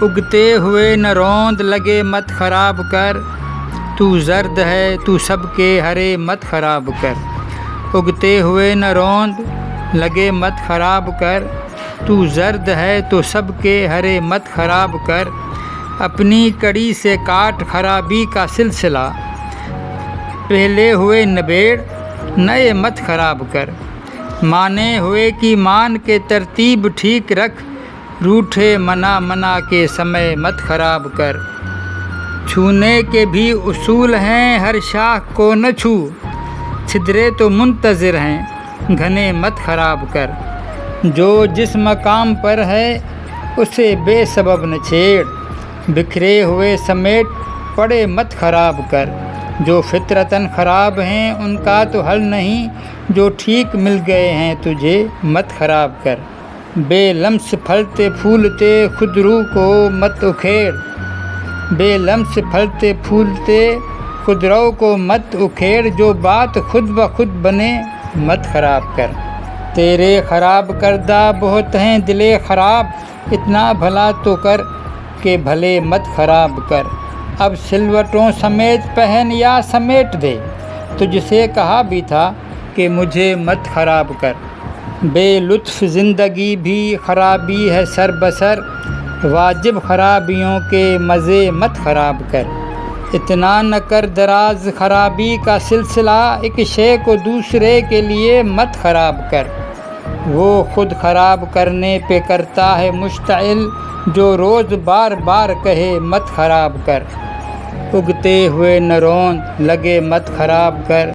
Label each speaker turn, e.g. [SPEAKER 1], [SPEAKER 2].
[SPEAKER 1] اگتے ہوئے نہ روند لگے مت خراب کر، تو زرد ہے تو سب کے ہرے مت خراب کر۔ اگتے ہوئے نہ روند لگے مت خراب کر، تو زرد ہے تو سب کے ہرے مت خراب کر۔ اپنی کڑی سے کاٹ خرابی کا سلسلہ، پہلے ہوئے نبیڑ نئے مت خراب کر۔ مانے ہوئے کی مان کے ترتیب ٹھیک رکھ، روٹھے منا کے سمے مت خراب کر۔ چھونے کے بھی اصول ہیں، ہر شاخ کو نہ چھو، چھدرے تو منتظر ہیں گھنے مت خراب کر۔ جو جس مقام پر ہے اسے بے سبب نہ چھیڑ، بکھرے ہوئے سمیٹ پڑے مت خراب کر۔ جو فطرتاً خراب ہیں ان کا تو حل نہیں، جو ٹھیک مل گئے ہیں تجھے مت خراب کر۔ بے لمس پھلتے پھولتے خود روح کو مت اکھیڑ، بے لمس پھلتے پھولتے خود رو کو مت اکھیڑ۔ جو بات خود بخود بنے مت خراب کر۔ تیرے خراب کردہ بہت ہیں دلے خراب، اتنا بھلا تو کر کہ بھلے مت خراب کر۔ اب سلوٹوں سمیت پہن یا سمیٹ دے، تجھ سے کہا بھی تھا کہ مجھے مت خراب کر۔ بے لطف زندگی بھی خرابی ہے سر بسر، واجب خرابیوں کے مزے مت خراب کر۔ اتنا نہ کر دراز خرابی کا سلسلہ، ایک شے کو دوسرے کے لیے مت خراب کر۔ وہ خود خراب کرنے پہ کرتا ہے مشتعل، جو روز بار بار کہے مت خراب کر۔ اگتے ہوئے نہ روند لگے مت خراب کر۔